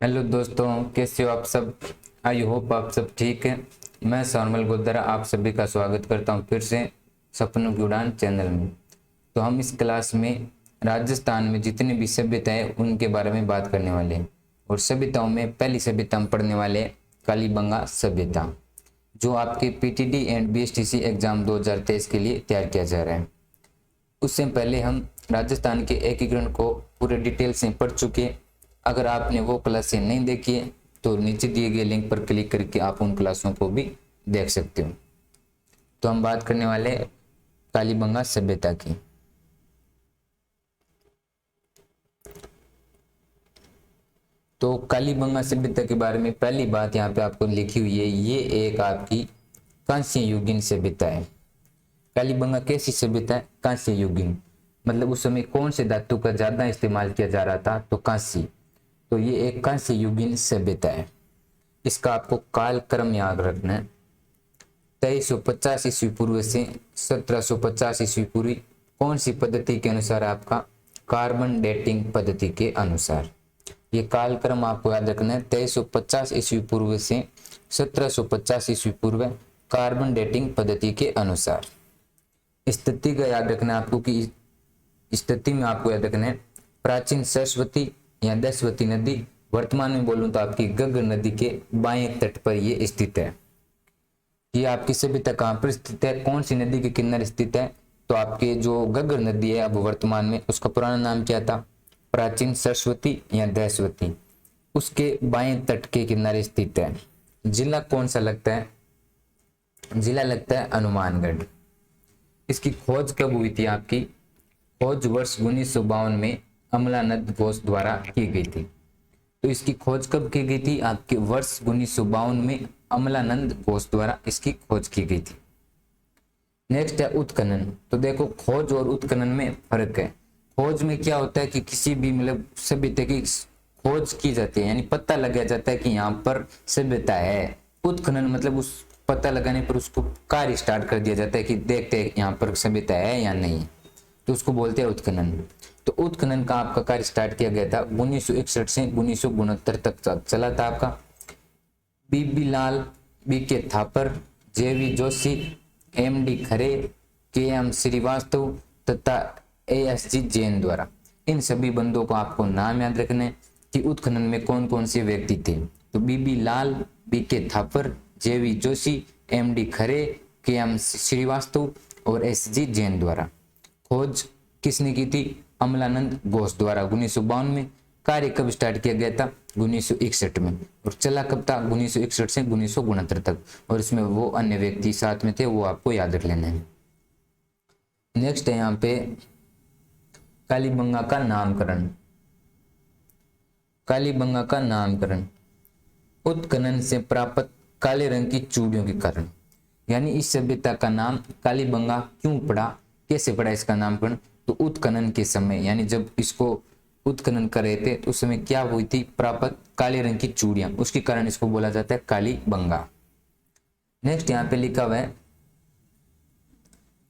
Hello दोस्तों, कैसे हो आप सब। आई होप आप सब ठीक है। मैं सारमल गोदरा आप सभी का स्वागत करता हूं फिर से सपनों की उड़ान चैनल में। तो हम इस क्लास में राजस्थान में जितनी भी सभ्यताएं हैं उनके बारे में बात करने वाले हैं। और सभ्यताओं में पहली सभ्यता हम पढ़ने वाले हैं कालीबंगा सभ्यता, जो आपके पीटीडी एंड बीएसटीसी एग्जाम 2023 के लिए तैयार किया जा रहा है। उससे पहले हम राजस्थान के एकीकरण को पूरे डिटेल से पढ़ चुके हैं। अगर आपने वो क्लासें नहीं देखी है तो नीचे दिए गए लिंक पर क्लिक करके आप उन क्लासों को भी देख सकते हो। तो हम बात करने वाले हैं कालीबंगा सभ्यता की। तो कालीबंगा सभ्यता के बारे में पहली बात यहाँ पे आपको लिखी हुई है, ये एक आपकी कांस्य युगीन सभ्यता है। कालीबंगा कैसी सभ्यता है? कांस्य युगीन मतलब उस समय कौन से धातु का ज्यादा इस्तेमाल किया जा रहा था? तो कांस्य। तो ये एक कांस्य युगीन सभ्यता है। इसका आपको काल क्रम याद रखना है। 2350 ईस्वी पूर्व से 1750 ईस्वी पूर्व कौन सी पद्धति के अनुसार? आपका कार्बन डेटिंग पद्धति के अनुसार। ये काल क्रम आपको याद रखना है। 2350 ईस्वी पूर्व से 1750 ईस्वी पूर्व कार्बन डेटिंग पद्धति के अनुसार। स्थिति का याद रखना है आपको कि स्थिति में आपको याद रखना है प्राचीन सरस्वती या दसवती नदी, वर्तमान में बोलूं तो आपकी घग्गर नदी के बाएं तट पर ये स्थित है। ये आपकी सभ्यता कहाँ पर स्थित है? कौन सी नदी के किनारे स्थित है? तो आपके जो घग्गर नदी है अब वर्तमान में, उसका पुराना नाम क्या था? प्राचीन सरस्वती या दसवती। उसके बाएं तट के किनारे स्थित है। जिला कौन सा लगता है? जिला लगता है हनुमानगढ़। इसकी खोज कब हुई थी? आपकी खोज वर्ष 1952 में अमलानंद घोष द्वारा की गई थी। तो इसकी खोज कब की गई थी? आपके वर्ष 1952 में अमलानंद घोष द्वारा इसकी खोज की गई थी। नेक्स्ट है उत्खनन। तो देखो, खोज और उत्खनन में फर्क है। खोज में क्या होता है कि किसी भी मतलब सभ्यता की खोज की जाती है, यानी पता लगाया जाता है कि यहाँ पर सभ्यता है। उत्खनन मतलब उस पता लगाने पर उसको कार्य स्टार्ट कर दिया जाता है कि देखते हैं यहाँ पर सभ्यता है या नहीं, तो उसको बोलते हैं उत्खनन। तो उत्खनन का आपका कार्य स्टार्ट किया गया था 1961 से 1969 तक चला था आपका। बीबी लाल, बीके थापर, जेवी जोशी, एमडी खरे, केएम श्रीवास्तव तथा एएसजी जैन द्वारा। इन सभी बंदों को आपको नाम याद रखने कि उत्खनन में कौन कौन से व्यक्ति थे। तो बीबी लाल, बीके थापर, जेवी जोशी, एमडी खरे, केएम श्रीवास्तव और एसजी जैन द्वारा। खोज किसने की थी? अमलानंद घोष द्वारा 1952 में। कार्य कब स्टार्ट किया गया था? 1961 में। और चला कब था? 1961 से 1969 तक। और इसमें वो अन्य व्यक्ति साथ में थे, वो आपको याद रख लेना है। नेक्स्ट है यहाँ पे कालीबंगा का नामकरण। कालीबंगा का नामकरण उत्खनन से प्राप्त काले रंग की चूड़ियों के कारण। यानी इस सभ्यता का नाम कालीबंगा क्यों पड़ा, कैसे पड़ा इसका नामकरण? तो उत्खनन के समय, यानी जब इसको उत्खनन कर रहे थे तो उस समय क्या हुई थी? प्राप्त काले रंग की चूड़ियां, उसके कारण इसको बोला जाता है कालीबंगा। नेक्स्ट यहाँ पे लिखा हुआ है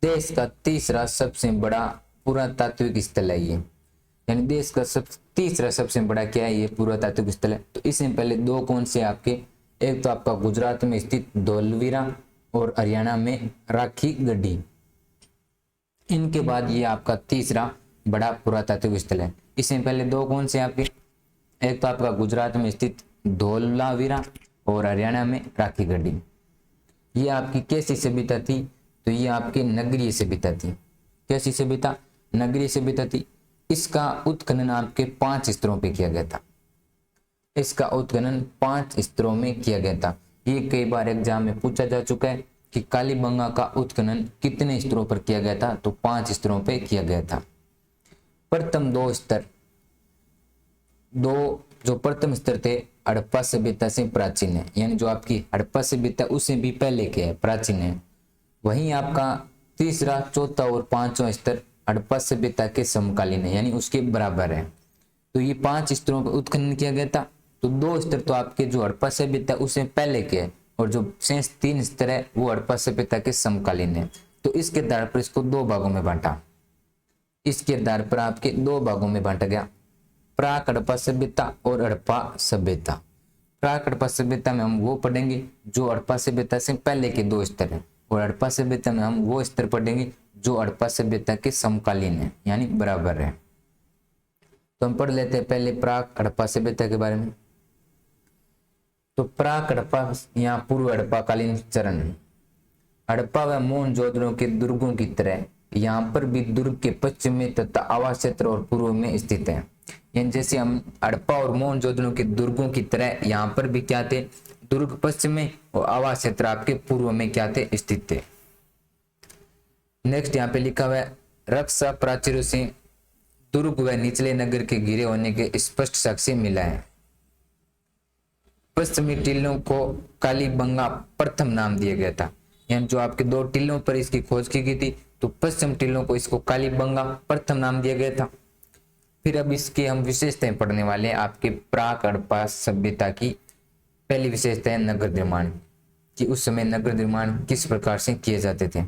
देश का तीसरा सबसे बड़ा पुरातात्विक स्थल है ये। यानी देश का तीसरा सबसे बड़ा क्या है? ये पुरातात्विक स्थल है। तो इसमें पहले दो कौन से आपके? एक तो आपका गुजरात में स्थित धौलवीरा और हरियाणा में राखी गढ़ी। इनके बाद ये आपका तीसरा बड़ा पुरातात्विक स्थल है। इसमें पहले दो कौन से आपके? एक तो आपका गुजरात में स्थित धौलावीरा और हरियाणा में राखी गढ़ी। ये आपकी कैसी सभ्यता थी? तो ये आपकी नगरीय सभ्यता थी। कैसी सभ्यता? नगरीय सभ्यता थी। इसका उत्खनन आपके 5 स्तरों पे किया गया था। इसका उत्खनन 5 स्तरों में किया गया था। ये कई बार एग्जाम में पूछा जा चुका है कि कालीबंगा का उत्खनन कितने स्तरों पर किया गया था? तो 5 स्तरों पे किया गया था। प्रथम 2 स्तर, जो प्रथम स्तर थे हड़प्पा सभ्यता से प्राचीन है, यानी जो आपकी हड़प्पा सभ्यता उससे भी पहले के है, प्राचीन है। वहीं आपका तीसरा, चौथा और 5वां स्तर हड़प्पा सभ्यता के समकालीन है, यानी उसके बराबर है। तो ये 5 स्तरों पर उत्खनन किया गया था। तो 2 स्तर तो आपके जो हड़प्पा सभ्यता उससे पहले के है, और जो शेष 3 स्तर है वो हड़प्पा सभ्यता के समकालीन है। तो इसके आधार पर इसको 2 भागों में बांटा। इसके आधार पर आपके 2 भागों में बांटा गया। प्राक हड़प्पा सभ्यता और हड़प्पा सभ्यता। प्राक हड़प्पा सभ्यता में हम वो पढ़ेंगे जो हड़प्पा सभ्यता से पहले के 2 स्तर हैं, और हड़प्पा सभ्यता में हम वो स्तर पढ़ेंगे जो हड़प्पा सभ्यता के समकालीन है, यानी बराबर है। तो हम पढ़ लेते हैं पहले प्राक हड़प्पा सभ्यता के बारे में। तो प्राक हड़प्पा या पूर्व हड़प्पा कालीन चरण। हड़प्पा व मोहनजोदड़ो के दुर्गों की तरह यहाँ पर भी दुर्ग के पश्चिम में तथा आवास क्षेत्र और पूर्व में स्थित है। यानी जैसे हम हड़प्पा और मोहनजोदड़ो के दुर्गों की तरह यहाँ पर भी क्या थे, दुर्ग पश्चिम में और आवास क्षेत्र आपके पूर्व में क्या थे, स्थित थे। नेक्स्ट यहाँ पे लिखा हुआ है रक्षा प्राचीरों से दुर्ग व निचले नगर के घिरे होने के स्पष्ट साक्ष्य मिला है। पश्चिमी टीलों को कालीबंगा प्रथम नाम दिया गया था। यानी जो आपके 2 टीलों पर इसकी खोज की गई थी, तो पश्चिम टीलों को इसको कालीबंगा प्रथम नाम दिया गया था। फिर अब इसकी हम विशेषताएं पढ़ने वाले हैं। आपके प्राक हड़प्पा सभ्यता की पहली विशेषता है नगर निर्माण, कि उस समय नगर निर्माण किस प्रकार से किए जाते थे।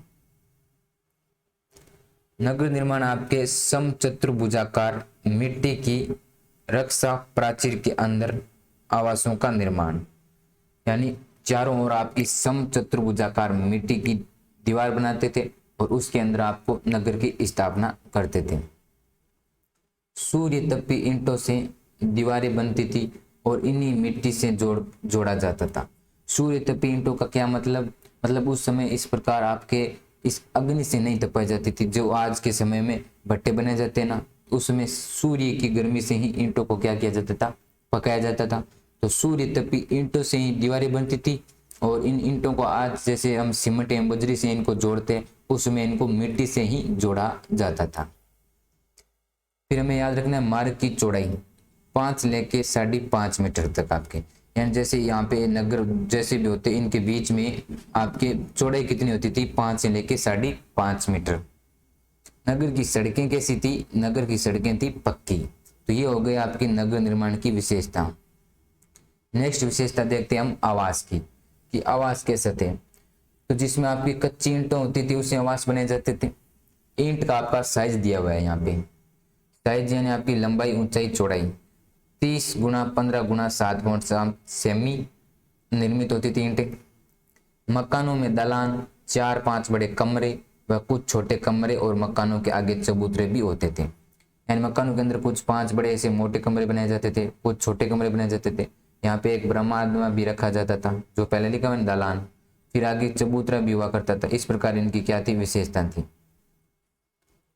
नगर निर्माण आपके समचतुर्भुजाकार मिट्टी की रक्षा प्राचीर के अंदर आवासों का निर्माण, यानी चारों ओर आपकी समचतुर्भुजाकार मिट्टी की दीवार बनाते थे और उसके अंदर आपको नगर की स्थापना करते थे। सूर्य तपी ईंटों से दीवारें बनती थी और इन्हीं मिट्टी से जोड़ा जाता था। सूर्य तपी ईंटों का क्या मतलब उस समय इस प्रकार आपके इस अग्नि से नहीं तपाई जाती थी। जो आज के समय में भट्टे बनाए जाते हैं ना, उसमें सूर्य की गर्मी से ही ईंटों को क्या किया जाता था, पकाया जाता था। तो सूर्य तपी ईंटों से ही दीवारें बनती थी और इन ईंटों को आज जैसे हम सीमेंट या बजरी से इनको जोड़ते हैं, उसमें इनको मिट्टी से ही जोड़ा जाता था। फिर हमें याद रखना है मार्ग की चौड़ाई 5 लेके 5.5 मीटर तक आपके, यानी जैसे यहाँ पे नगर जैसे भी होते इनके बीच में आपके चौड़ाई कितनी होती थी, 5 से लेके 5.5 मीटर। नगर की सड़कें कैसी थी, नगर की सड़कें थी पक्की। तो ये हो गई आपकी नगर निर्माण की विशेषता। नेक्स्ट विशेषता देखते हैं हम आवास की, कि आवास कैसे थे। तो जिसमें आपकी कच्ची ईंटें होती थी उससे आवास बने जाते थे। ईंट का आपका साइज दिया हुआ है यहाँ पे, साइज यानी आपकी लंबाई ऊंचाई चौड़ाई 30 गुना 15 गुना 7 सेमी निर्मित होती थी ईंटें। मकानों में दालान 4-5 बड़े कमरे व कुछ छोटे कमरे और मकानों के आगे चबूतरे भी होते थे। यानी मकानों के अंदर कुछ 5 बड़े ऐसे मोटे कमरे बनाए जाते थे, कुछ छोटे कमरे बनाए जाते थे। यहाँ पे एक ब्रह्मांड भी रखा जाता था, जो पहले लिखा हुआ दालान, फिर आगे चबूतरा भी हुआ करता था। इस प्रकार इनकी क्या थी, विशेषता थी।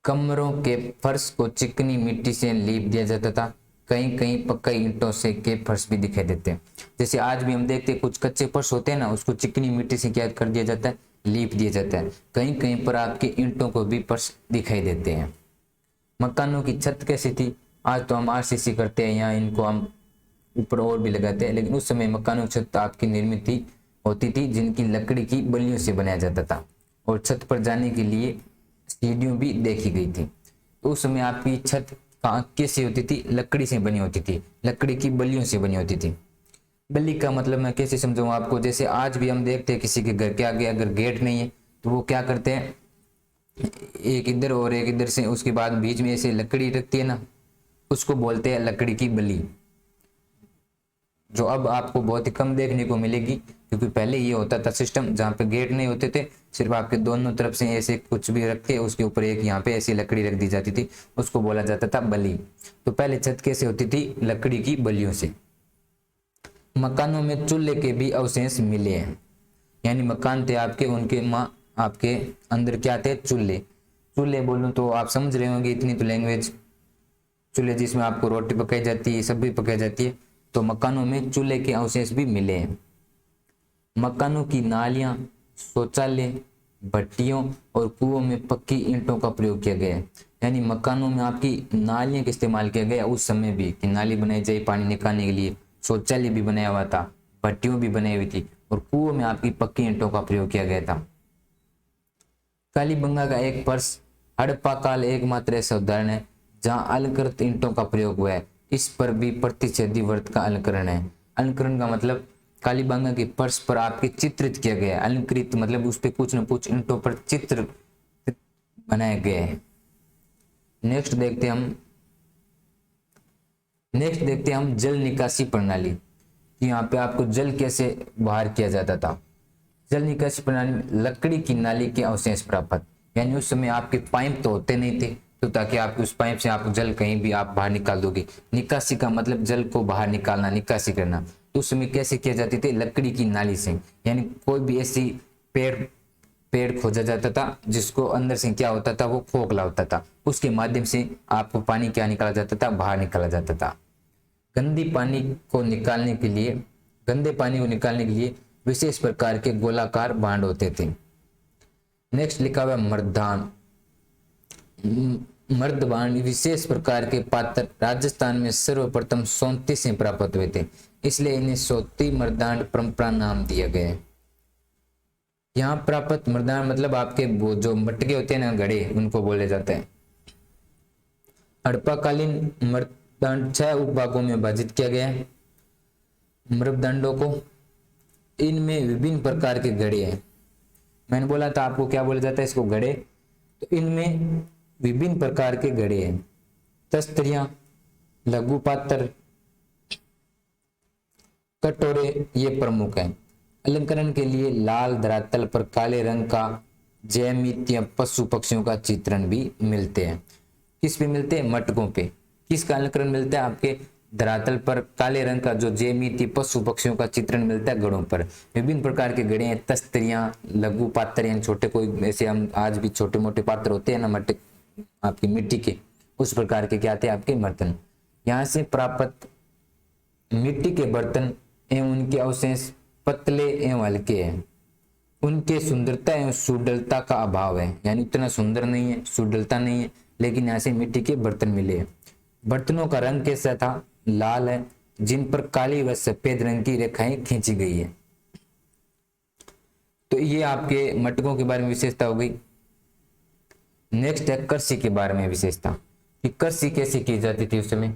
कमरों के फर्श को चिकनी मिट्टी से लीप दिया जाता था। कहीं कहीं पक्का ईंटों से के फर्श भी दिखाई देते हैं। जैसे आज भी हम देखते हैं कुछ कच्चे फर्श होते हैं ना, उसको चिकनी मिट्टी से क्या कर दिया जाता है, लीप दिया जाता है। कहीं कहीं पर आपके ईंटों को भी फर्श दिखाई देते हैं। मकानों की छत कैसी थी, आज तो हम आरसीसी करते हैं या इनको हम ऊपर और भी लगाते हैं, लेकिन उस समय मकानों की छत आपकी निर्मित होती थी जिनकी लकड़ी की बल्लियों से बनाया जाता था और छत पर जाने के लिए सीढ़ियां भी देखी गई थी। तो उस समय आपकी छत कैसे होती थी, लकड़ी से बनी होती थी, लकड़ी की बल्लियों से बनी होती थी। बल्ली का मतलब मैं कैसे समझाऊं आपको, जैसे आज भी हम देखते हैं किसी के घर के आगे अगर गेट नहीं है तो वो क्या करते हैं, एक इधर और एक इधर से, उसके बाद बीच में ऐसे लकड़ी रखती है ना, उसको बोलते हैं लकड़ी की बल्ली, जो अब आपको बहुत ही कम देखने को मिलेगी। क्योंकि पहले ये होता था सिस्टम जहाँ पे गेट नहीं होते थे, सिर्फ आपके दोनों तरफ से ऐसे कुछ भी रख के उसके ऊपर एक यहाँ पे ऐसी लकड़ी रख दी जाती थी, उसको बोला जाता था बली। तो पहले छत कैसे होती थी, लकड़ी की बलियों से। मकानों में चूल्हे के भी अवशेष मिले हैं, यानी मकान थे आपके, उनके आपके अंदर क्या थे, चूल्हे। चूल्हे बोलूँ तो आप समझ रहे होंगे, इतनी तो लैंग्वेज। चूल्हे जिसमें आपको रोटी पकाई जाती है, सब्जी पकाई जाती है, तो मकानों में चूल्हे के अवशेष भी मिले हैं। मकानों की नालियां, शौचालय, भट्टियों और कुओं में पक्की ईंटों का प्रयोग किया गया है। यानी मकानों में आपकी नालियों का इस्तेमाल किया गया उस समय भी, कि नाली बनाई जाए पानी निकालने के लिए, शौचालय भी बनाया हुआ था, भट्टियों भी बनाई हुई थी और कुओं में आपकी पक्की ईंटों का प्रयोग किया गया था। कालीबंगा का एक फर्श हड़प्पा काल एकमात्र ऐसा उदाहरण है जहां अलंकृत ईंटों का प्रयोग हुआ है। इस पर भी प्रतिच्छेदी व्रत का अलंकरण है। अलंकरण का मतलब कालीबंगा के फर्श पर आपके चित्रित किया गया है, अलंकृत मतलब उस पर कुछ न कुछ ईंटों पर चित्र बनाए गए हैं। नेक्स्ट देखते हैं हम नेक्स्ट देखते हैं हम जल निकासी प्रणाली कि यहाँ पे आपको जल कैसे बाहर किया जाता था। जल निकासी प्रणाली में लकड़ी की नाली के अवशेष प्राप्त, यानी उस समय आपके पाइप तो होते नहीं थे, तो ताकि आपके उस पाइप से आप जल कहीं भी आप बाहर निकाल दोगे। निकासी का मतलब जल को बाहर निकालना, निकासी करना। तो उस समय कैसे किया जाती थी? लकड़ी की नाली से, यानी कोई भी ऐसी पेड़ खोजा जाता था जिसको अंदर से क्या होता था, वो खोखला होता था, उसके माध्यम से आपको पानी क्या निकाला जाता था? बाहर निकाला जाता था। गंदे पानी को निकालने के लिए विशेष प्रकार के गोलाकार बांध होते थे। नेक्स्ट लिखा हुआ मर्दान। मर्दबान विशेष प्रकार के पात्र राजस्थान में सर्वप्रथम सोंती से प्राप्त हुए थे, इसलिए इन्हें सोती मर्दान परंपरा नाम दिया गया है। यहाँ प्राप्त मर्दान मतलब आपके वो जो मटके होते हैं ना, घड़े, उनको बोले जाते हैं। हड़प्पाकालीन मृदंड 6 उपभागों में विभाजित किया गया है मृदंडों को। इनमें विभिन्न प्रकार के घड़े हैं। मैंने बोला था आपको क्या बोला जाता है इसको? घड़े। तो इनमें विभिन्न प्रकार के घड़े हैं। तस्तरियां, लघु पात्र, कटोरे, ये प्रमुख हैं। अलंकरण के लिए लाल धरातल पर काले रंग का ज्यामितीय पशु पक्षियों का चित्रण भी मिलते हैं। किस पे मिलते हैं? मटकों पे। किसका अलंकरण मिलता है? आपके धरातल पर काले रंग का जो ज्यामितीय पशु पक्षियों का चित्रण मिलता है घड़ों पर। विभिन्न प्रकार के घड़े हैं। तस्तरियां, लघु पात्र, यानी छोटे, कोई ऐसे हम आज भी छोटे मोटे पात्र होते हैं ना मटक आपकी मिट्टी के, उस प्रकार के क्या आते हैं? आपके बर्तन। यहाँ से प्राप्त मिट्टी के बर्तन एवं उनके अवशेष पतले एवं हल्के हैं। उनके सुंदरता एवं सुडलता का अभाव है, यानी उतना सुंदर नहीं है, सुडलता नहीं है, लेकिन यहाँ से मिट्टी के बर्तन मिले हैं। बर्तनों का रंग कैसा था? लाल है, जिन पर काली व सफेद रंग की रेखाएं खींची गई है। तो ये आपके मटकों के बारे में विशेषता हो गई। नेक्स्ट है कृषि के बारे में विशेषता कि कृषि कैसे की जाती थी उस समय।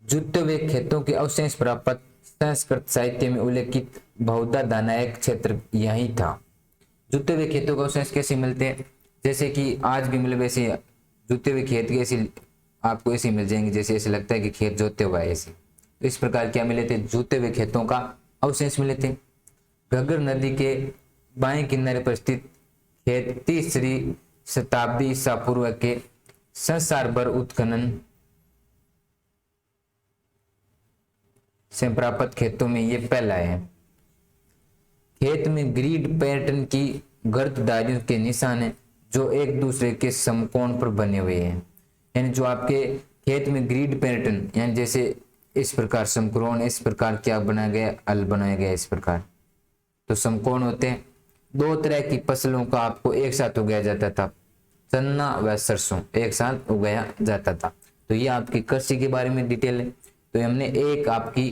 जुते हुए खेतों के अवशेष प्राप्त संस्कृत साहित्य में उल्लेखित बहुधा दानायक क्षेत्र यही था। जुते हुए खेतों के अवशेष कैसे मिलते हैं? जैसे कि आज भी मतलब ऐसे जुते हुए खेत के ऐसे आपको ऐसे मिल जाएंगे, जैसे ऐसे लगता है कि खेत जोते हुआ है ऐसे। तो इस प्रकार क्या मिले थे? जुते हुए खेतों का अवशेष मिले थे। घग्गर नदी के बाएं किनारे पर स्थित खेत 3री शताब्दी ईसा पूर्व के संसार भर उत्खनन से प्राप्त खेतों में ये पहला है। खेत में ग्रिड पैटर्न की गर्तधारियों के निशान है जो एक दूसरे के समकोण पर बने हुए हैं। यानी जो आपके खेत में ग्रिड पैटर्न, यानी जैसे इस प्रकार समकोण, इस प्रकार क्या बनाया गया? अल बनाया गया इस प्रकार। तो समकोण होते हैं। 2 तरह की फसलों का आपको एक साथ उगाया जाता था, चना व सरसों एक साथ उगाया जाता था। तो ये आपकी कृषि के बारे में डिटेल है। तो हमने एक आपकी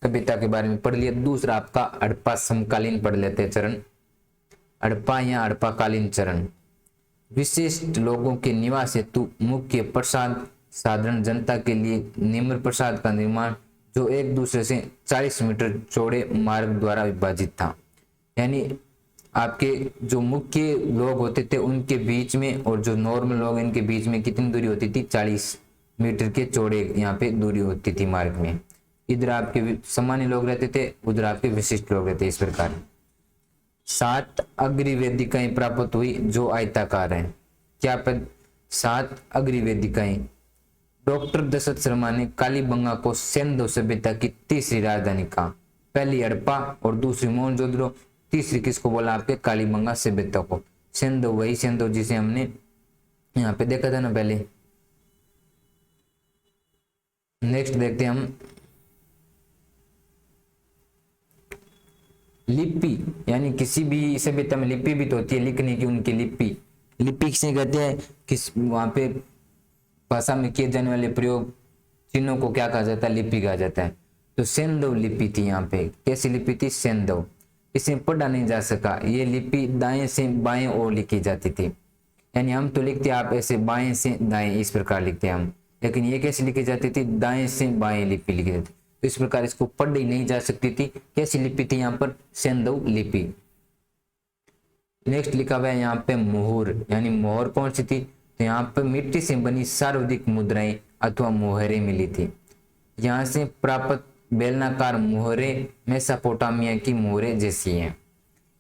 सभ्यता के बारे में पढ़ लिया। दूसरा आपका हड़प्पा समकालीन पढ़ लेते हैं चरण। हड़प्पा या हड़प्पाकालीन चरण। विशिष्ट लोगों के निवास हेतु मुख्य प्रसाद, साधारण जनता के लिए निम्न प्रसाद का निर्माण, जो एक दूसरे से 40 मीटर चौड़े मार्ग द्वारा विभाजित था। यानी आपके जो मुख्य लोग होते थे उनके बीच में और जो नॉर्मल लोग इनके बीच में कितनी दूरी होती थी? 40 मीटर के चौड़े यहाँ पे दूरी होती थी मार्ग में। इधर आपके सामान्य लोग रहते थे, उधर आपके विशिष्ट लोग रहते। इस प्रकार 7 अग्रिवेदिकाएं प्राप्त हुई जो आयताकार हैं। क्या पद? 7 अग्रिवेदिकाएं। डॉक्टर दशरथ शर्मा ने कालीबंगा को सिंधु सभ्यता की 3री राजधानी कहा। पहली हड़प्पा और दूसरी मोहनजोदड़ो, तीसरी किसको बोला? आपके कालीबंगा सभ्यता को। सिंधु वही सिंधु जिसे हमने यहाँ पे देखा था ना पहले। नेक्स्ट देखते हैं हम लिपि, यानी किसी भी सभ्यता में लिपि भी तो होती है, लिखने की उनकी लिपि। लिपि किसे कहते हैं? किस वहां पे भाषा में किए जाने वाले प्रयोग चिन्हों को क्या कहा जाता है? लिपि कहा जाता है। तो सेंधव लिपि थी यहाँ पे। कैसी लिपि थी? सेंधव। इसे पढ़ा नहीं जा सका। ये लिपि दाएं से बाएं ओर लिखी जाती थी। यानी हम तो लिखते आप ऐसे बाएं से दाएं, इस प्रकार लिखते हैं हम, लेकिन ये कैसे लिखी जाती थी? दाएं से बाएं लिपि लिखी जाती। तो इस प्रकार इसको पढ़ी नहीं जा सकती थी। कैसी लिपि थी यहाँ पर? सेंधव लिपि। नेक्स्ट लिखा हुआ है यहाँ पे मोहर, यानी मोहर कौन सी थी? तो यहाँ पर मिट्टी से बनी सार्वधिक मुद्राएं अथवा मोहरें मिली थी। यहाँ से प्राप्त बेलनाकार मोहरे मेसोपोटामिया की मोहरे जैसी हैं।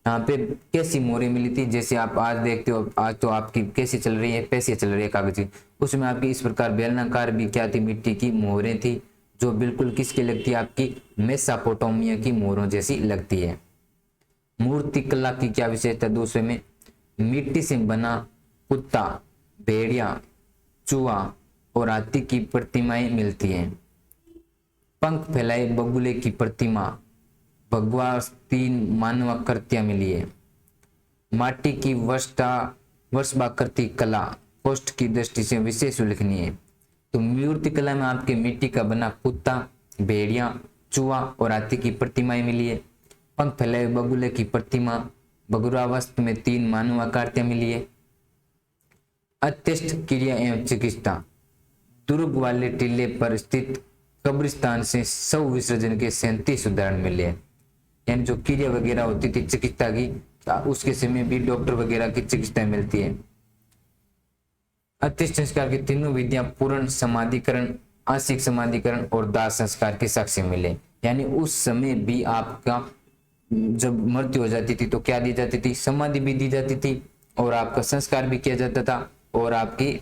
यहाँ पे कैसी मोहरें मिली थी, जैसे आप आज देखते हो, आज तो आपकी कैसी चल रही है, पैसे चल रही है कागज की, उसमें आपकी इस प्रकार बेलनाकार भी क्या थी, मिट्टी की मोहरें थी, जो बिल्कुल किसकी लगती है, आपकी मेसोपोटामिया की मोहरों जैसी लगती है। मूर्ति कला की क्या विशेषता, दूसरे में मिट्टी से बना कुत्ता, भेड़िया, चूहा और हाथी की प्रतिमाएं मिलती हैं। पंख फैलाए बगुले की प्रतिमा, भगवा 3 मानवाकृतियां मिली है। माटी की वर्षाकृति कला कोष्ठ की दृष्टि से विशेष उल्लेखनीय है। तो मूर्ति कला में आपके मिट्टी का बना कुत्ता, भेड़िया, चूहा और हाथी की प्रतिमाएं मिली है। पंख फैलाए बगुले की प्रतिमा, भगुरावस्त में 3 मानवाकृतियां मिली है। अत्यष्ट क्रिया एवं चिकित्सा, दुर्ग वाले टीले पर स्थित कब्रिस्तान से शव विसर्जन के 37 उदाहरण मिले हैं। यानी जो क्रिया वगैरह होती थी चिकित्सा की, उसके समय भी डॉक्टर वगैरह की चिकित्सा मिलती है। अत्यष्ट संस्कार की तीनों विधियां पूर्ण समाधिकरण, आंशिक समाधिकरण और दाह संस्कार के साक्ष्य मिले। यानी उस समय भी आपका जब मृत्यु हो जाती थी तो क्या दी जाती थी, समाधि भी दी जाती थी, और आपका संस्कार भी किया जाता था, और आपकी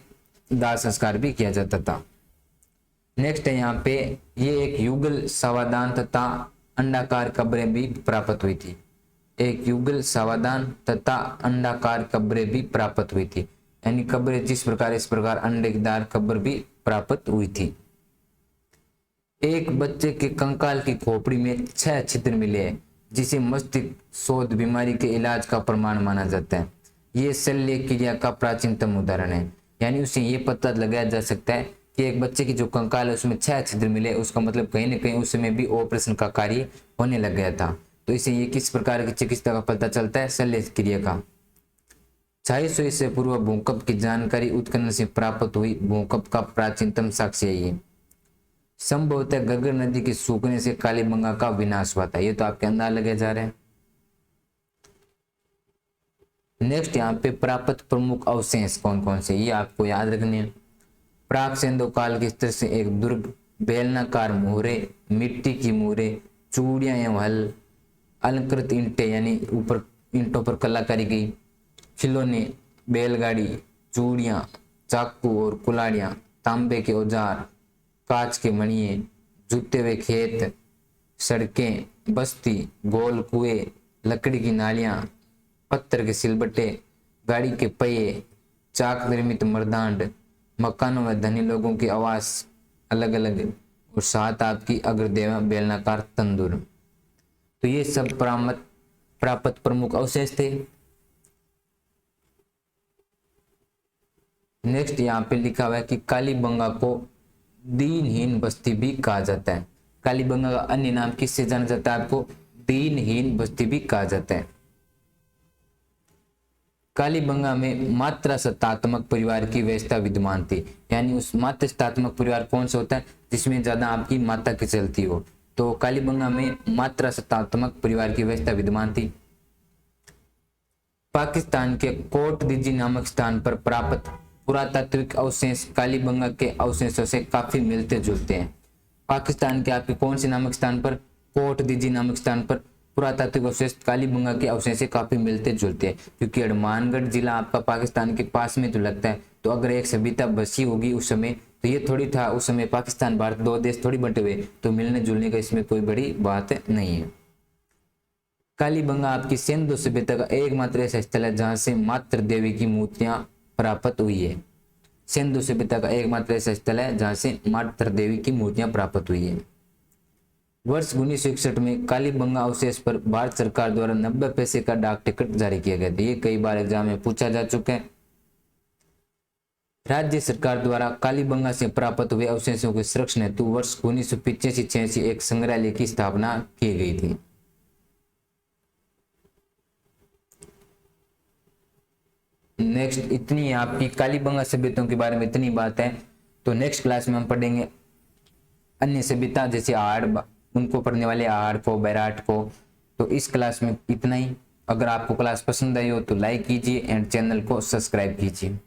दाह संस्कार भी किया जाता था। नेक्स्ट है यहाँ पे, ये एक युगल सावधान तथा अंडाकार कब्रें भी प्राप्त हुई थी। एक युगल सावधान तथा अंडाकार कब्रें भी प्राप्त हुई थी, यानी कब्रें जिस प्रकार इस प्रकार अंडेदार कब्र भी प्राप्त हुई थी। एक बच्चे के कंकाल की खोपड़ी में 6 छिद्र मिले हैं, जिसे मस्तिष्क शोध बीमारी के इलाज का प्रमाण माना जाता है। ये शल्य क्रिया का प्राचीनतम उदाहरण है। यानी उससे ये पता लगाया जा सकता है कि एक बच्चे की जो कंकाल है उसमें 6 छिद्र मिले, उसका मतलब कहीं ना कहीं उस समय भी ऑपरेशन का कार्य होने लग गया था। तो इसे ये किस प्रकार की चिकित्सा का पता चलता है, शल्य क्रिया का। 650 ईस्वी पूर्व भूकंप की जानकारी उत्खनन से प्राप्त हुई भूकंप का प्राचीनतम साक्ष्य है ये। संभवतः घग्गर नदी के सूखने से कालीबंगा का विनाश हुआ था। ये तो आपके अंदाज लगे जा रहे हैं। नेक्स्ट यहाँ पे प्राप्त प्रमुख अवशेष कौन कौन से, ये आपको याद रखने हैं। प्राक सिंधु काल के स्तर से एक दुर्ग, बेलनाकार मोहरे, मिट्टी की मोहरे, चूड़ियां एवं हल, अलंकृत ईंटें यानी ऊपर ईंटों पर कलाकारी गई, खिलौने, बैलगाड़ी, चूड़ियां, चाकू और कुल्हाड़ियां, तांबे के औजार, कांच के मणिये, जूते हुए खेत, सड़कें, बस्ती, गोल कुएं, लकड़ी की नालियां, पत्थर के सिलबट्टे, गाड़ी के पहिए, चाक निर्मित मर्दांड, मकानों में धनी लोगों की आवास अलग अलग, और साथ आपकी अग्रदेवा बेलनाकार तंदूर। तो ये सब प्राप्त प्रमुख अवशेष थे। नेक्स्ट यहाँ पे लिखा हुआ है कि कालीबंगा को दीनहीन बस्ती भी कहा जाता है। कालीबंगा का अन्य नाम किससे जाना जाता है, आपको दीनहीन बस्ती भी कहा जाता है। कालीबंगा में मात्रा सत्तात्मक परिवार की व्यवस्था विद्यमान थी। यानी उस मात्र सत्तात्मक परिवार कौन सा होता है, जिसमें ज्यादा आपकी माता की चलती हो। तो कालीबंगा में मात्रा सत्तात्मक परिवार की व्यवस्था विद्यमान थी। पाकिस्तान के कोट दीजी नामक स्थान पर प्राप्त पुरातात्विक अवशेष कालीबंगा के अवशेषों से काफी मिलते जुलते हैं। पाकिस्तान के आपके कौन से नामक स्थान पर, कोट दीजी नामक स्थान पर पुरातात्विक अवशेष कालीबंगा के अवशेष से काफी मिलते जुलते हैं, क्योंकि हनुमानगढ़ जिला आपका पाकिस्तान के पास में तो लगता है। तो अगर एक सभ्यता बसी होगी उस समय, तो ये थोड़ी था उस समय पाकिस्तान भारत 2 देश थोड़ी बटे हुए, तो मिलने जुलने का इसमें कोई बड़ी बात नहीं है। कालीबंगा आपकी सिंधु सभ्यता का एकमात्र ऐसा स्थल है जहां से मातृ देवी की मूर्तियां प्राप्त हुई है। सिंधु सभ्यता का एकमात्र ऐसा स्थल है जहां से मातृ देवी की मूर्तियां प्राप्त हुई है। वर्ष 1961 में कालीबंगा अवशेष पर भारत सरकार द्वारा 90 पैसे का डाक टिकट जारी किया गया था। ये कई बार एग्जाम में पूछा जा चुका है। राज्य सरकार द्वारा कालीबंगा से प्राप्त हुए अवशेषों के संरक्षण हेतु वर्ष 1985-86 एक संग्रहालय की स्थापना की गई थी। नेक्स्ट इतनी आपकी कालीबंगा सभ्यताओं के बारे में इतनी बात है। तो नेक्स्ट क्लास में हम पढ़ेंगे अन्य सभ्यता जैसे आहड़, उनको पढ़ने वाले आहड़ को, बैराट को। तो इस क्लास में इतना ही। अगर आपको क्लास पसंद आई हो तो लाइक कीजिए एंड चैनल को सब्सक्राइब कीजिए।